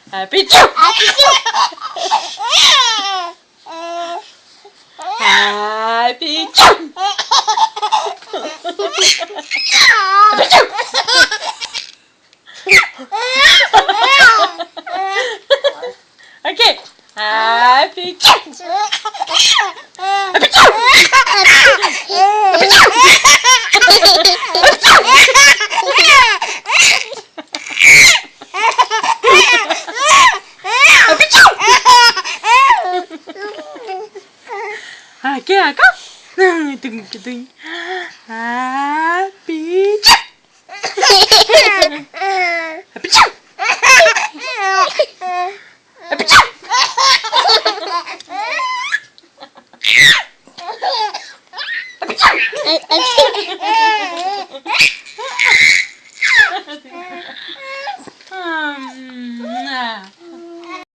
Happy Chew! Happy Chew! Okay. Happy Chew! Happy Chew! Okay, ako. Tung tung. Happy Chew! Happy Chew! Happy Chew!